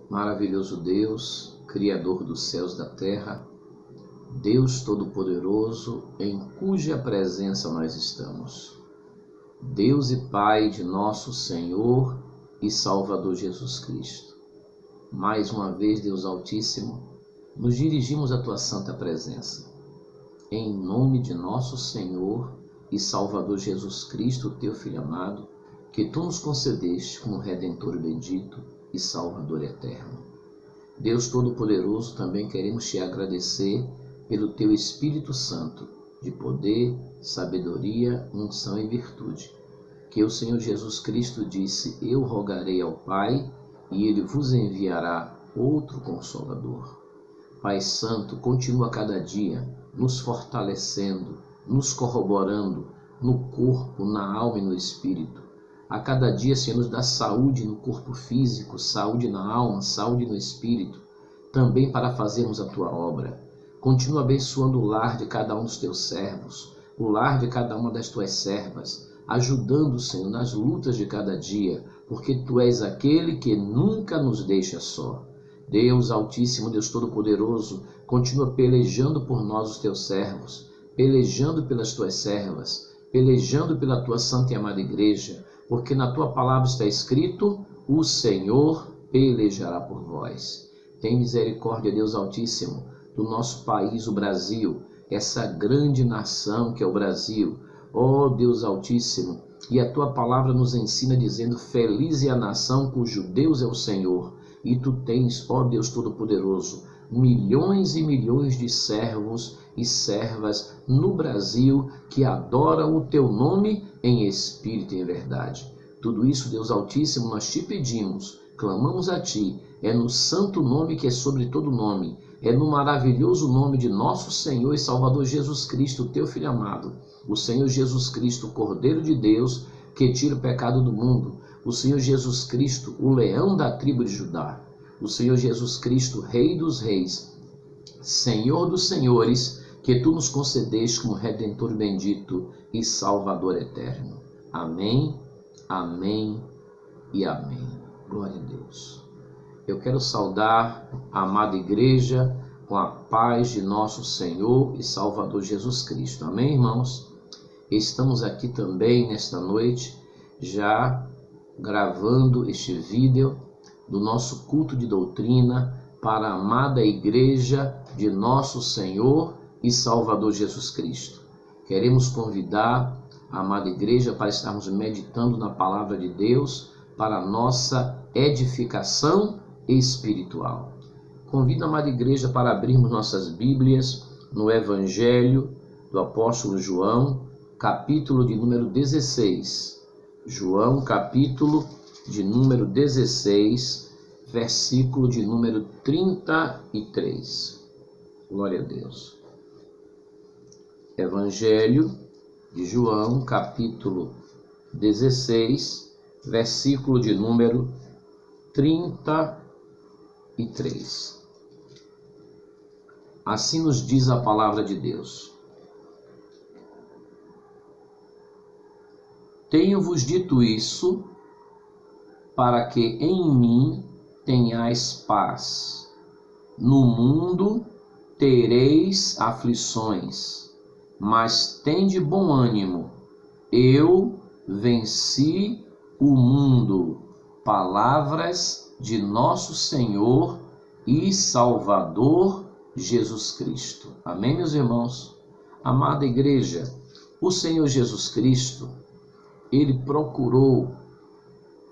Maravilhoso Deus, Criador dos céus e da terra, Deus Todo-Poderoso, em cuja presença nós estamos. Deus e Pai de nosso Senhor e Salvador Jesus Cristo. Mais uma vez, Deus Altíssimo, nos dirigimos à Tua santa presença. Em nome de nosso Senhor e Salvador Jesus Cristo, Teu Filho amado, que Tu nos concedeste como Redentor bendito e Salvador eterno. Deus Todo-Poderoso, também queremos Te agradecer pelo Teu Espírito Santo, de poder, sabedoria, unção e virtude, que o Senhor Jesus Cristo disse: eu rogarei ao Pai e Ele vos enviará outro Consolador. Pai Santo, continua cada dia nos fortalecendo, nos corroborando no corpo, na alma e no espírito. A cada dia, Senhor, nos dá saúde no corpo físico, saúde na alma, saúde no espírito, também para fazermos a Tua obra. Continua abençoando o lar de cada um dos Teus servos, o lar de cada uma das Tuas servas, ajudando, Senhor, nas lutas de cada dia, porque Tu és aquele que nunca nos deixa só. Deus Altíssimo, Deus Todo-Poderoso, continua pelejando por nós, os Teus servos, pelejando pelas Tuas servas, pelejando pela Tua santa e amada igreja, porque na Tua palavra está escrito: o Senhor pelejará por vós. Tem misericórdia, Deus Altíssimo, do nosso país, o Brasil, essa grande nação que é o Brasil. Ó Deus Altíssimo, e a Tua palavra nos ensina dizendo: feliz é a nação cujo Deus é o Senhor. E Tu tens, ó Deus Todo-Poderoso, milhões e milhões de servos e servas no Brasil que adoram o Teu nome em espírito e em verdade. Tudo isso, Deus Altíssimo, nós Te pedimos, clamamos a Ti, é no santo nome que é sobre todo nome, é no maravilhoso nome de nosso Senhor e Salvador Jesus Cristo, Teu Filho amado, o Senhor Jesus Cristo, Cordeiro de Deus, que tira o pecado do mundo, o Senhor Jesus Cristo, o leão da tribo de Judá, o Senhor Jesus Cristo, Rei dos reis, Senhor dos senhores, que Tu nos concedeste como Redentor bendito e Salvador eterno. Amém, amém e amém. Glória a Deus. Eu quero saudar a amada igreja com a paz de nosso Senhor e Salvador Jesus Cristo. Amém, irmãos? Estamos aqui também nesta noite, já gravando este vídeo do nosso culto de doutrina para a amada igreja de nosso Senhor e Salvador Jesus Cristo. Queremos convidar a amada igreja para estarmos meditando na palavra de Deus para a nossa edificação espiritual. Convido a amada igreja para abrirmos nossas Bíblias no Evangelho do apóstolo João, capítulo de número 16. João, capítulo de número 16, versículo de número 33. Glória a Deus. Evangelho de João, capítulo 16, versículo de número 33. Assim nos diz a palavra de Deus: tenho-vos dito isso, para que em mim tenhais paz. No mundo tereis aflições, mas tende bom ânimo. Eu venci o mundo. Palavras de nosso Senhor e Salvador Jesus Cristo. Amém, meus irmãos? Amada igreja, o Senhor Jesus Cristo, Ele procurou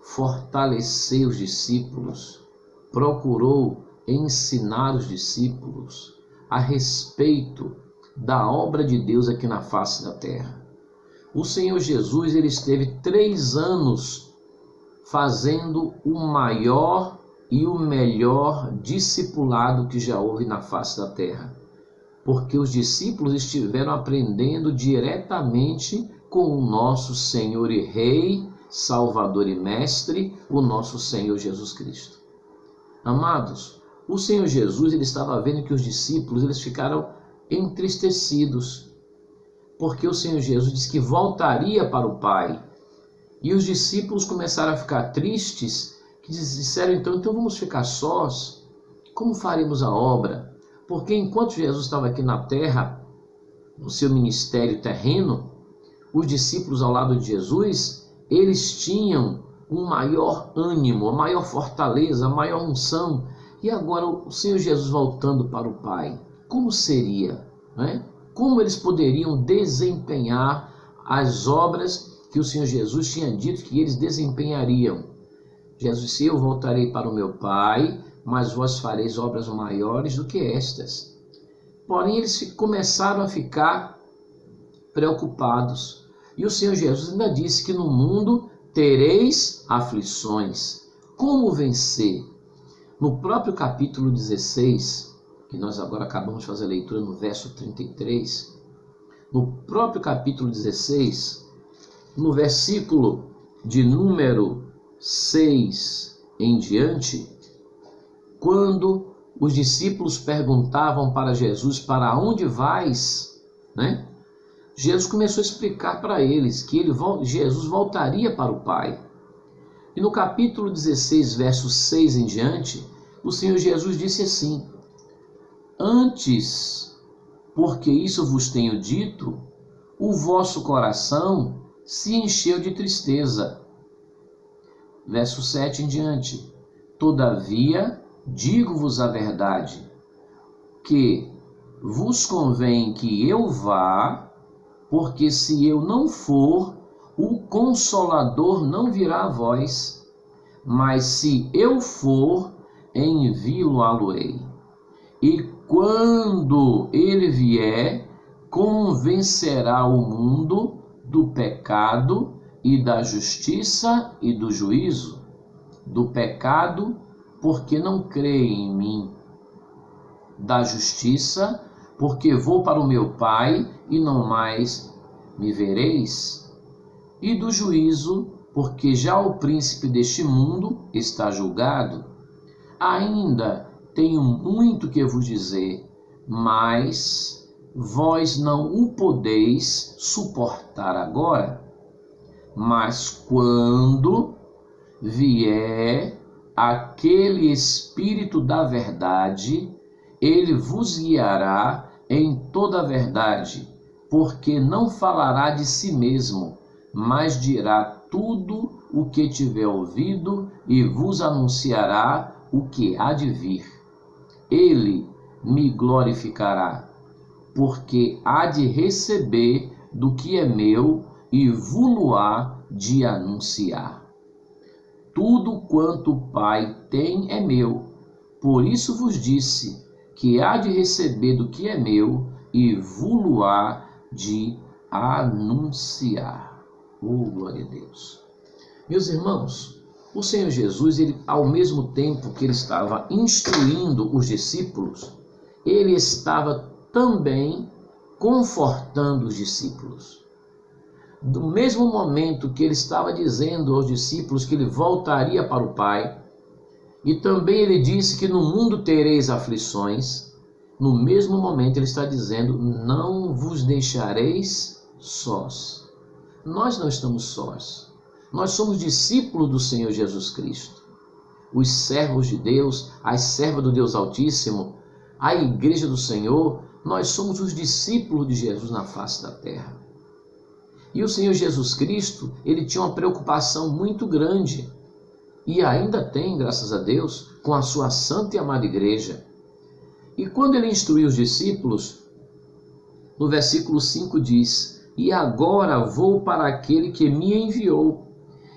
fortalecer os discípulos, procurou ensinar os discípulos a respeito da obra de Deus aqui na face da terra. O Senhor Jesus, Ele esteve 3 anos fazendo o maior e o melhor discipulado que já houve na face da terra, porque os discípulos estiveram aprendendo diretamente com o nosso Senhor e Rei, Salvador e Mestre, o nosso Senhor Jesus Cristo. Amados, o Senhor Jesus, Ele estava vendo que os discípulos, eles ficaram entristecidos, porque o Senhor Jesus disse que voltaria para o Pai. E os discípulos começaram a ficar tristes que disseram então vamos ficar sós, como faremos a obra? Porque enquanto Jesus estava aqui na terra, no seu ministério terreno, os discípulos ao lado de Jesus, eles tinham um maior ânimo, a maior fortaleza, a maior unção. E agora o Senhor Jesus voltando para o Pai, como seria? Né? Como eles poderiam desempenhar as obras que o Senhor Jesus tinha dito que eles desempenhariam? Jesus disse: eu voltarei para o meu Pai, mas vós fareis obras maiores do que estas. Porém, eles começaram a ficar preocupados. E o Senhor Jesus ainda disse que no mundo tereis aflições. Como vencer? No próprio capítulo 16, que nós agora acabamos de fazer a leitura no verso 33, no próprio capítulo 16, no versículo de número 6 em diante, quando os discípulos perguntavam para Jesus: para onde vais? Né? Jesus começou a explicar para eles que Jesus voltaria para o Pai. E no capítulo 16, verso 6 em diante, o Senhor Jesus disse assim: antes, porque isso vos tenho dito, o vosso coração se encheu de tristeza. Verso 7 em diante: todavia, digo-vos a verdade, que vos convém que eu vá, porque se eu não for, o Consolador não virá a vós, mas se eu for, envio-lo-ei. E quando ele vier, convencerá o mundo do pecado e da justiça e do juízo. Do pecado, porque não creem em mim. Da justiça, porque vou para o meu Pai e não mais me vereis. E do juízo, porque já o príncipe deste mundo está julgado. Ainda tenho muito que vos dizer, mas vós não o podeis suportar agora. Mas quando vier aquele Espírito da verdade, ele vos guiará em toda a verdade, porque não falará de si mesmo, mas dirá tudo o que tiver ouvido e vos anunciará o que há de vir. Ele me glorificará, porque há de receber do que é meu e vos-lo-á de anunciar. Tudo quanto o Pai tem é meu, por isso vos disse que há de receber do que é meu e vos-lo-á de anunciar. Oh, glória a Deus. Meus irmãos, o Senhor Jesus, ele, ao mesmo tempo que ele estava instruindo os discípulos, ele estava também confortando os discípulos. Do mesmo momento que ele estava dizendo aos discípulos que ele voltaria para o Pai, e também ele disse que no mundo tereis aflições, no mesmo momento ele está dizendo: não vos deixareis sós. Nós não estamos sós. Nós somos discípulos do Senhor Jesus Cristo. Os servos de Deus, as servas do Deus Altíssimo, a igreja do Senhor, nós somos os discípulos de Jesus na face da terra. E o Senhor Jesus Cristo, ele tinha uma preocupação muito grande, e ainda tem, graças a Deus, com a sua santa e amada igreja. E quando ele instruiu os discípulos, no versículo 5 diz: e agora vou para aquele que me enviou,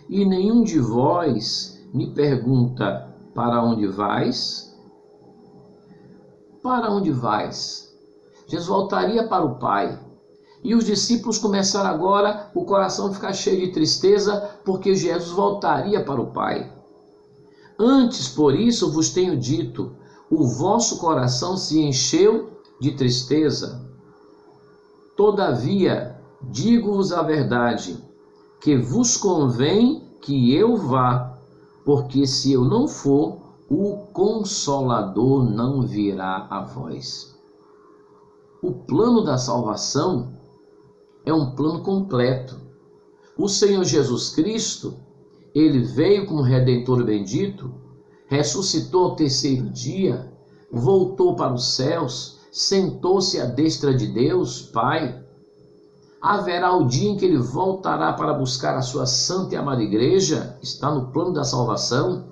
e nenhum de vós me pergunta: para onde vais? Para onde vais? Jesus voltaria para o Pai. E os discípulos começaram agora o coração a ficar cheio de tristeza, porque Jesus voltaria para o Pai. Antes, por isso, vos tenho dito, o vosso coração se encheu de tristeza. Todavia, digo-vos a verdade, que vos convém que eu vá, porque se eu não for, o Consolador não virá a vós. O plano da salvação é um plano completo. O Senhor Jesus Cristo, ele veio como Redentor bendito, ressuscitou ao terceiro dia, voltou para os céus, sentou-se à destra de Deus, Pai. Haverá o dia em que ele voltará para buscar a sua santa e amada igreja, está no plano da salvação.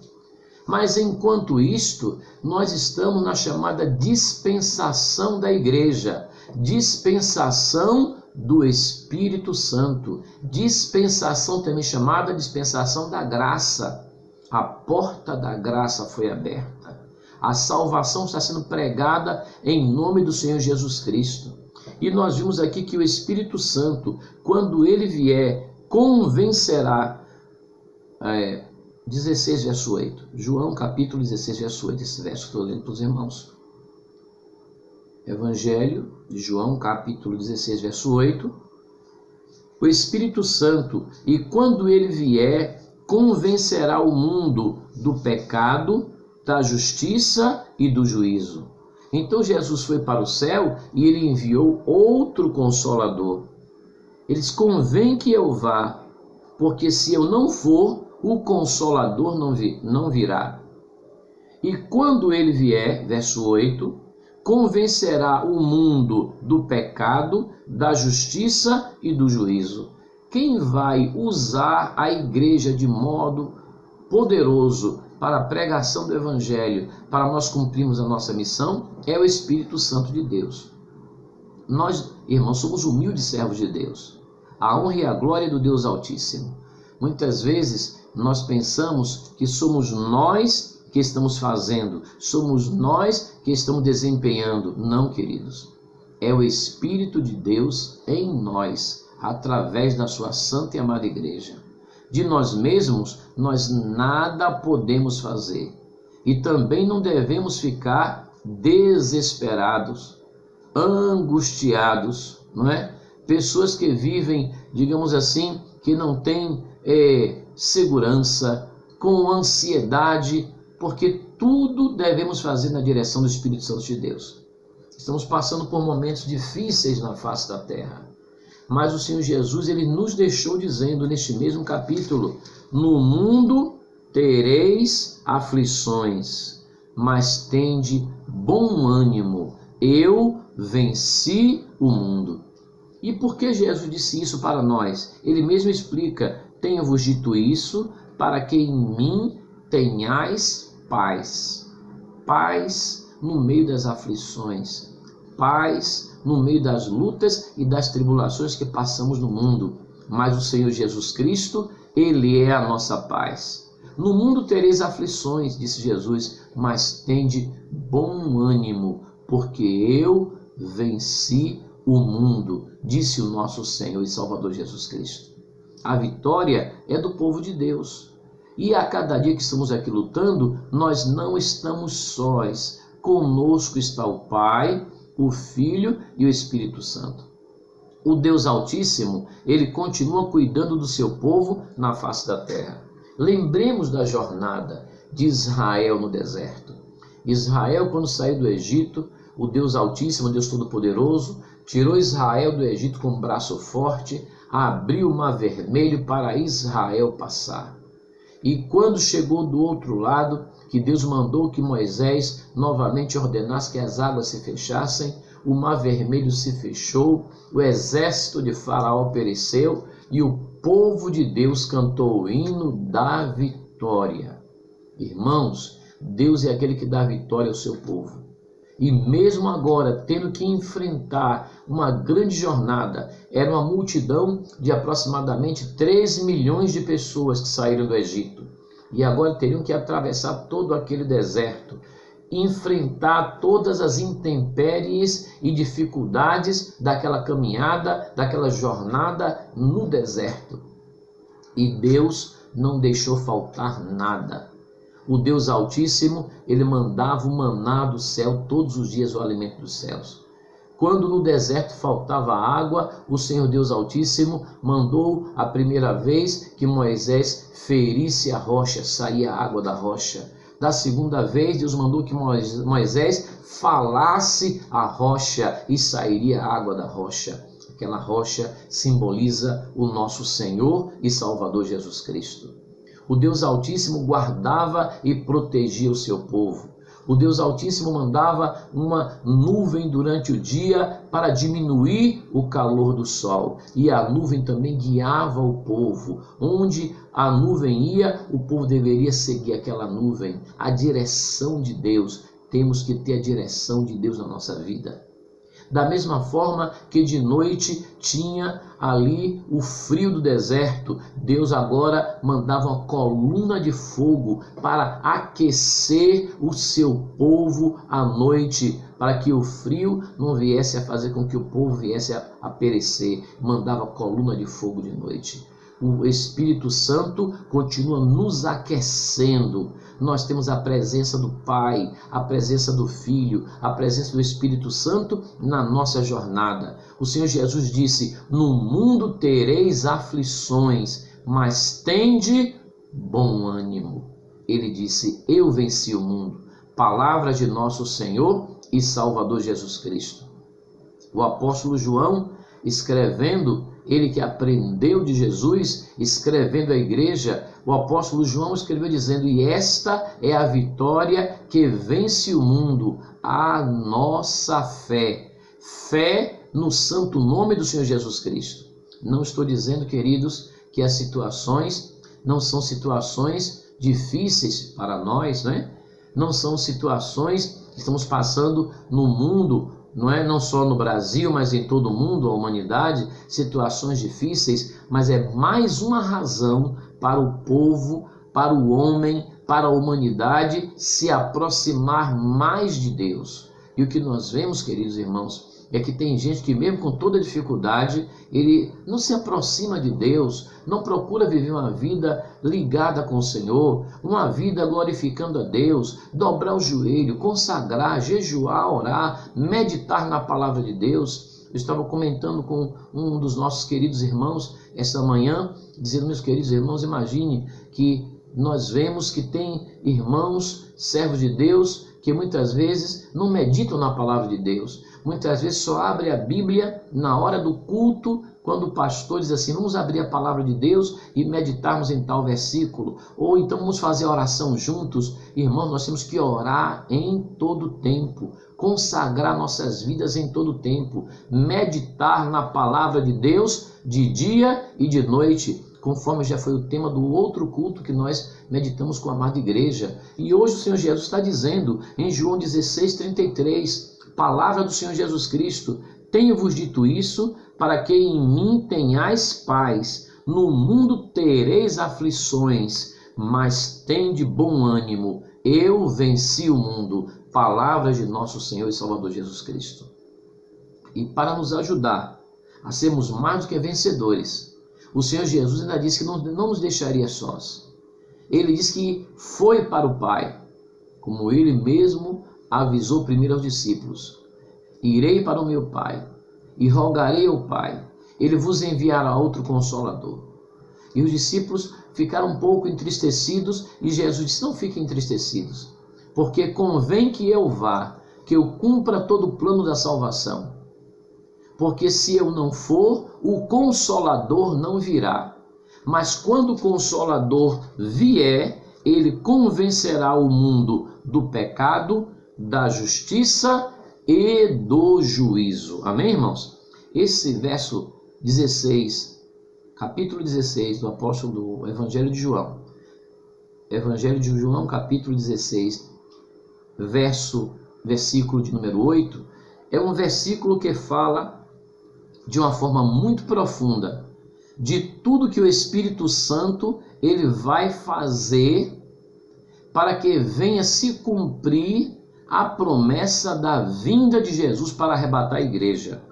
Mas enquanto isto, nós estamos na chamada dispensação da igreja, dispensação do Espírito Santo, dispensação também chamada dispensação da graça. A porta da graça foi aberta. A salvação está sendo pregada em nome do Senhor Jesus Cristo. E nós vimos aqui que o Espírito Santo, quando ele vier, convencerá. 16, verso 8. João, capítulo 16, verso 8. Esse verso que estou lendo para os irmãos. Evangelho de João, capítulo 16, verso 8. O Espírito Santo, e quando ele vier, convencerá o mundo do pecado, da justiça e do juízo. Então Jesus foi para o céu e ele enviou outro Consolador. Eles convém que eu vá, porque se eu não for, o Consolador não virá. E quando ele vier, verso 8, convencerá o mundo do pecado, da justiça e do juízo. Quem vai usar a igreja de modo poderoso para a pregação do Evangelho, para nós cumprirmos a nossa missão, é o Espírito Santo de Deus. Nós, irmãos, somos humildes servos de Deus. A honra e a glória do Deus Altíssimo. Muitas vezes nós pensamos que somos nós que estamos fazendo, somos nós que estamos desempenhando. Não, queridos. É o Espírito de Deus em nós, através da sua santa e amada igreja. De nós mesmos, nós nada podemos fazer. E também não devemos ficar desesperados, angustiados, não é? Pessoas que vivem, digamos assim, que não têm segurança, com ansiedade, porque tudo devemos fazer na direção do Espírito Santo de Deus. Estamos passando por momentos difíceis na face da terra. Mas o Senhor Jesus, ele nos deixou dizendo neste mesmo capítulo: no mundo tereis aflições, mas tende bom ânimo, eu venci o mundo. E por que Jesus disse isso para nós? Ele mesmo explica: tenho-vos dito isso, para que em mim tenhais paz. Paz no meio das aflições, paz no meio das lutas e das tribulações que passamos no mundo. Mas o Senhor Jesus Cristo, ele é a nossa paz. No mundo tereis aflições, disse Jesus, mas tende bom ânimo, porque eu venci o mundo, disse o nosso Senhor e Salvador Jesus Cristo. A vitória é do povo de Deus. E a cada dia que estamos aqui lutando, nós não estamos sós. Conosco está o Pai, o Filho e o Espírito Santo. O Deus Altíssimo, ele continua cuidando do seu povo na face da terra. Lembremos da jornada de Israel no deserto. Israel, quando saiu do Egito, o Deus Altíssimo, o Deus Todo-Poderoso, tirou Israel do Egito com um braço forte, abriu o Mar Vermelho para Israel passar. E quando chegou do outro lado, que Deus mandou que Moisés novamente ordenasse que as águas se fechassem, o Mar Vermelho se fechou, o exército de Faraó pereceu e o povo de Deus cantou o hino da vitória. Irmãos, Deus é aquele que dá vitória ao seu povo. E mesmo agora, tendo que enfrentar uma grande jornada, era uma multidão de aproximadamente 3 milhões de pessoas que saíram do Egito. E agora teriam que atravessar todo aquele deserto, enfrentar todas as intempéries e dificuldades daquela caminhada, daquela jornada no deserto. E Deus não deixou faltar nada. O Deus Altíssimo, ele mandava o maná do céu todos os dias, o alimento dos céus. Quando no deserto faltava água, o Senhor Deus Altíssimo mandou a primeira vez que Moisés ferisse a rocha, saía água da rocha. Da segunda vez, Deus mandou que Moisés falasse a rocha e sairia água da rocha. Aquela rocha simboliza o nosso Senhor e Salvador Jesus Cristo. O Deus Altíssimo guardava e protegia o seu povo. O Deus Altíssimo mandava uma nuvem durante o dia para diminuir o calor do sol. E a nuvem também guiava o povo. Onde a nuvem ia, o povo deveria seguir aquela nuvem. A direção de Deus. Temos que ter a direção de Deus na nossa vida. Da mesma forma que de noite tinha ali o frio do deserto, Deus agora mandava uma coluna de fogo para aquecer o seu povo à noite, para que o frio não viesse a fazer com que o povo viesse a perecer. Mandava coluna de fogo de noite. O Espírito Santo continua nos aquecendo. Nós temos a presença do Pai, a presença do Filho, a presença do Espírito Santo na nossa jornada. O Senhor Jesus disse: no mundo tereis aflições, mas tende bom ânimo. Ele disse: eu venci o mundo. Palavra de nosso Senhor e Salvador Jesus Cristo. O apóstolo João, escrevendo, ele que aprendeu de Jesus, escrevendo à igreja, o apóstolo João escreveu dizendo: e esta é a vitória que vence o mundo, a nossa fé. Fé no santo nome do Senhor Jesus Cristo. Não estou dizendo, queridos, que as situações não são situações difíceis para nós, né? Não são situações que estamos passando no mundo, não só no Brasil, mas em todo o mundo, a humanidade, situações difíceis, mas é mais uma razão para o povo, para o homem, para a humanidade se aproximar mais de Deus. E o que nós vemos, queridos irmãos, é que tem gente que mesmo com toda dificuldade, ele não se aproxima de Deus, não procura viver uma vida ligada com o Senhor, uma vida glorificando a Deus, dobrar o joelho, consagrar, jejuar, orar, meditar na palavra de Deus. Eu estava comentando com um dos nossos queridos irmãos esta manhã, dizendo: meus queridos irmãos, imagine que nós vemos que tem irmãos, servos de Deus, que muitas vezes não meditam na palavra de Deus. Muitas vezes só abre a Bíblia na hora do culto, quando o pastor diz assim: vamos abrir a palavra de Deus e meditarmos em tal versículo. Ou então vamos fazer a oração juntos. Irmãos, nós temos que orar em todo tempo, consagrar nossas vidas em todo tempo, meditar na palavra de Deus de dia e de noite, conforme já foi o tema do outro culto que nós meditamos com a amada igreja. E hoje o Senhor Jesus está dizendo em João 16:33, palavra do Senhor Jesus Cristo: tenho-vos dito isso para que em mim tenhais paz. No mundo tereis aflições, mas tende bom ânimo. Eu venci o mundo. Palavra de nosso Senhor e Salvador Jesus Cristo. E para nos ajudar a sermos mais do que vencedores, o Senhor Jesus ainda disse que não nos deixaria sós. Ele disse que foi para o Pai, como ele mesmo avisou primeiro aos discípulos: irei para o meu Pai e rogarei ao Pai, ele vos enviará outro Consolador. E os discípulos ficaram um pouco entristecidos e Jesus disse: não fiquem entristecidos, porque convém que eu vá, que eu cumpra todo o plano da salvação. Porque se eu não for, o Consolador não virá. Mas quando o Consolador vier, ele convencerá o mundo do pecado, da justiça e do juízo. Amém, irmãos? Esse verso 16, capítulo 16 do apóstolo do Evangelho de João. Evangelho de João, capítulo 16, versículo de número 8, é um versículo que fala de uma forma muito profunda de tudo que o Espírito Santo ele vai fazer para que venha se cumprir a promessa da vinda de Jesus para arrebatar a igreja.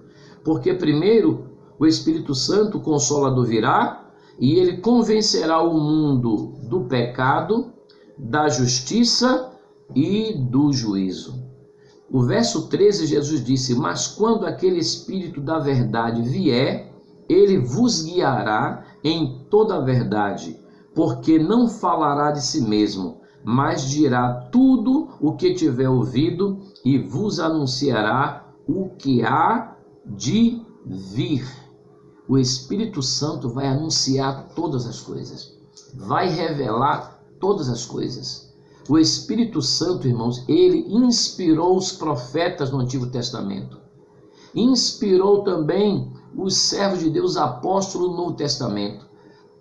Porque primeiro o Espírito Santo, o Consolador, virá e ele convencerá o mundo do pecado, da justiça e do juízo. O verso 13, Jesus disse: mas quando aquele Espírito da verdade vier, ele vos guiará em toda a verdade, porque não falará de si mesmo, mas dirá tudo o que tiver ouvido e vos anunciará o que há de vir. O Espírito Santo vai anunciar todas as coisas. vai revelar todas as coisas. O Espírito Santo, irmãos, ele inspirou os profetas no Antigo Testamento. Inspirou também os servos de Deus, apóstolos no Novo Testamento.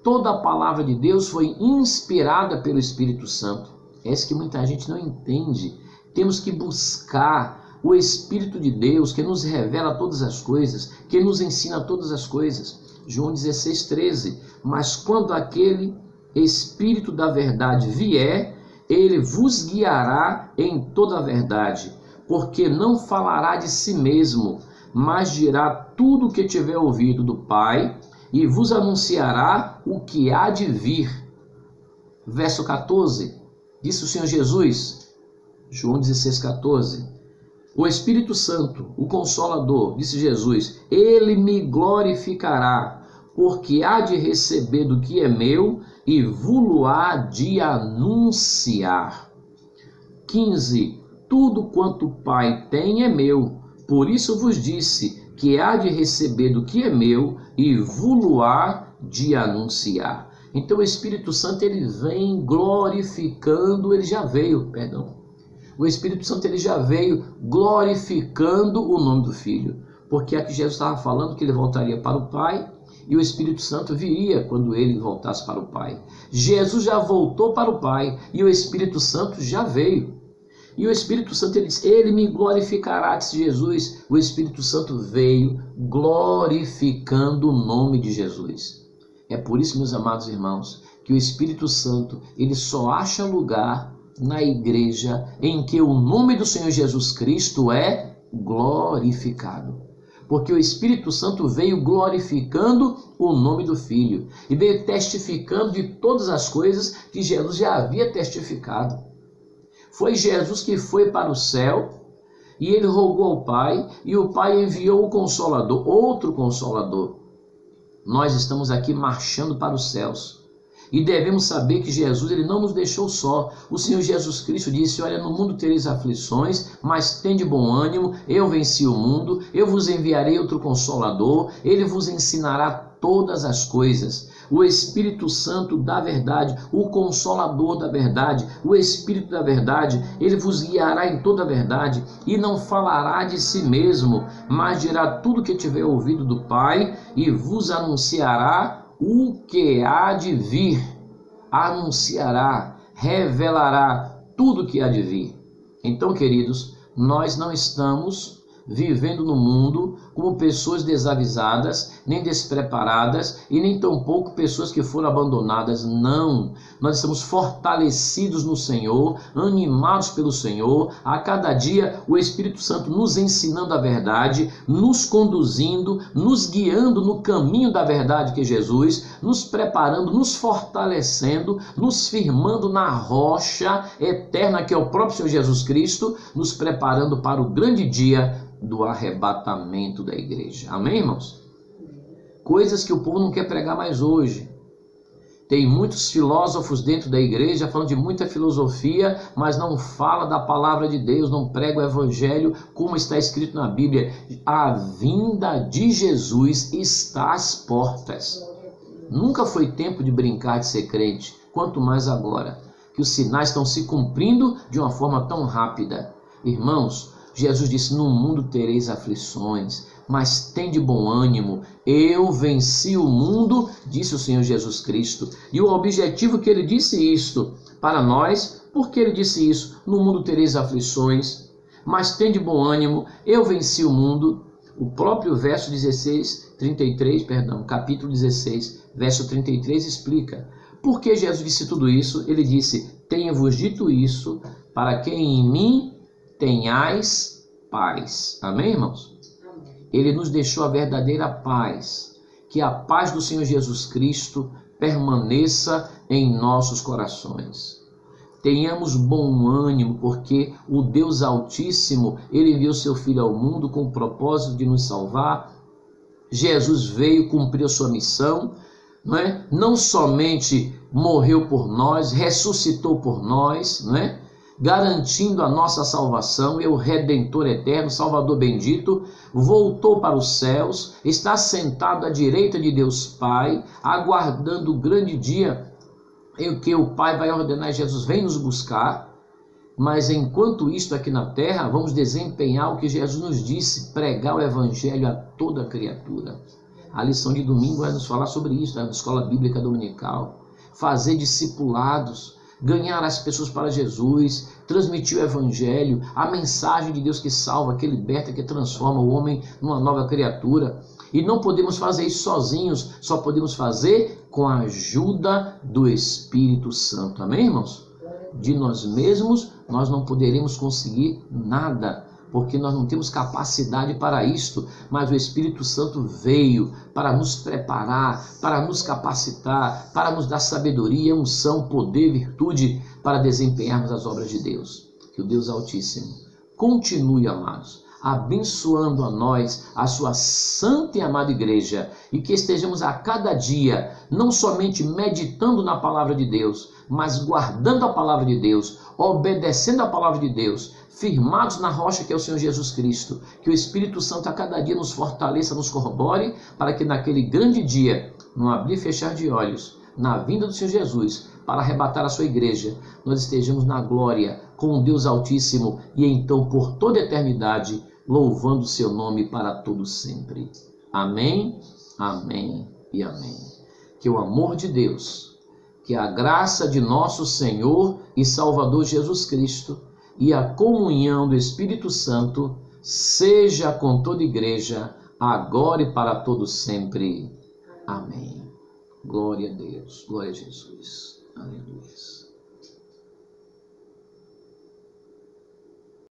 Toda a palavra de Deus foi inspirada pelo Espírito Santo. É isso que muita gente não entende. Temos que buscar o Espírito de Deus, que nos revela todas as coisas, que nos ensina todas as coisas. João 16:13. Mas quando aquele Espírito da verdade vier, ele vos guiará em toda a verdade, porque não falará de si mesmo, mas dirá tudo o que tiver ouvido do Pai, e vos anunciará o que há de vir. Verso 14, disse o Senhor Jesus, João 16:14, o Espírito Santo, o Consolador, disse Jesus, ele me glorificará, porque há de receber do que é meu e vou-lo-á de anunciar. 15, tudo quanto o Pai tem é meu, por isso vos disse que há de receber do que é meu e vou-lo-á de anunciar. Então o Espírito Santo ele vem glorificando, ele já veio, perdão. O Espírito Santo ele já veio glorificando o nome do Filho, porque aqui Jesus estava falando que ele voltaria para o Pai e o Espírito Santo viria quando ele voltasse para o Pai. Jesus já voltou para o Pai e o Espírito Santo já veio. E o Espírito Santo ele diz, ele me glorificará, disse Jesus. O Espírito Santo veio glorificando o nome de Jesus. É por isso, meus amados irmãos, que o Espírito Santo ele só acha lugar na igreja em que o nome do Senhor Jesus Cristo é glorificado. Porque o Espírito Santo veio glorificando o nome do Filho e veio testificando de todas as coisas que Jesus já havia testificado. Foi Jesus que foi para o céu e ele rogou ao Pai e o Pai enviou o Consolador, outro Consolador. Nós estamos aqui marchando para os céus. E devemos saber que Jesus ele não nos deixou só. O Senhor Jesus Cristo disse, olha, no mundo tereis aflições, mas tende bom ânimo, eu venci o mundo, eu vos enviarei outro Consolador, ele vos ensinará todas as coisas. O Espírito Santo da verdade, o Consolador da verdade, o Espírito da verdade, ele vos guiará em toda a verdade e não falará de si mesmo, mas dirá tudo que tiver ouvido do Pai e vos anunciará o que há de vir, anunciará, revelará tudo que há de vir. Então, queridos, nós não estamos vivendo no mundo como pessoas desavisadas, nem despreparadas e nem tampouco pessoas que foram abandonadas. Não, nós estamos fortalecidos no Senhor, animados pelo Senhor, a cada dia o Espírito Santo nos ensinando a verdade, nos conduzindo, nos guiando no caminho da verdade que é Jesus, nos preparando, nos fortalecendo, nos firmando na rocha eterna que é o próprio Senhor Jesus Cristo, nos preparando para o grande dia do arrebatamento da igreja. Amém, irmãos? Coisas que o povo não quer pregar mais hoje. Tem muitos filósofos dentro da igreja falando de muita filosofia, mas não fala da palavra de Deus, não prega o evangelho como está escrito na Bíblia. A vinda de Jesus está às portas. Nunca foi tempo de brincar de ser crente, quanto mais agora, que os sinais estão se cumprindo de uma forma tão rápida. Irmãos, Jesus disse, no mundo tereis aflições, mas tende bom ânimo, eu venci o mundo, disse o Senhor Jesus Cristo. E o objetivo que ele disse isto para nós, porque ele disse isso, no mundo tereis aflições, mas tende bom ânimo, eu venci o mundo. O próprio verso capítulo 16, verso 33 explica. Por que Jesus disse tudo isso? Ele disse, tenho-vos dito isso, para que em mim tenhais paz. Amém, irmãos? Amém. Ele nos deixou a verdadeira paz. Que a paz do Senhor Jesus Cristo permaneça em nossos corações. Tenhamos bom ânimo, porque o Deus Altíssimo, ele enviou seu Filho ao mundo com o propósito de nos salvar. Jesus veio cumprir a sua missão, não é? Não somente morreu por nós, ressuscitou por nós, não é? Garantindo a nossa salvação, é o Redentor eterno, Salvador bendito, voltou para os céus, está sentado à direita de Deus Pai, aguardando o grande dia em que o Pai vai ordenar Jesus, vem nos buscar, mas enquanto isto aqui na terra, vamos desempenhar o que Jesus nos disse, pregar o evangelho a toda criatura. A lição de domingo vai nos falar sobre isso, na escola bíblica dominical. Fazer discipulados, ganhar as pessoas para Jesus, transmitir o evangelho, a mensagem de Deus que salva, que liberta, que transforma o homem numa nova criatura. E não podemos fazer isso sozinhos, só podemos fazer com a ajuda do Espírito Santo. Amém, irmãos? De nós mesmos, nós não poderemos conseguir nada, porque nós não temos capacidade para isto, mas o Espírito Santo veio para nos preparar, para nos capacitar, para nos dar sabedoria, unção, poder, virtude, para desempenharmos as obras de Deus. Que o Deus Altíssimo continue, amados, abençoando a nós, a sua santa e amada igreja, e que estejamos a cada dia, não somente meditando na palavra de Deus, mas guardando a palavra de Deus, obedecendo a palavra de Deus, firmados na rocha que é o Senhor Jesus Cristo. Que o Espírito Santo a cada dia nos fortaleça, nos corrobore, para que naquele grande dia, no abrir e fechar de olhos, na vinda do Senhor Jesus, para arrebatar a sua igreja, nós estejamos na glória com o Deus Altíssimo, e então por toda a eternidade, louvando o seu nome para todo sempre. Amém, amém e amém. Que o amor de Deus, que a graça de nosso Senhor e Salvador Jesus Cristo e a comunhão do Espírito Santo seja com toda a igreja, agora e para todo sempre. Amém. Glória a Deus, glória a Jesus. Aleluia.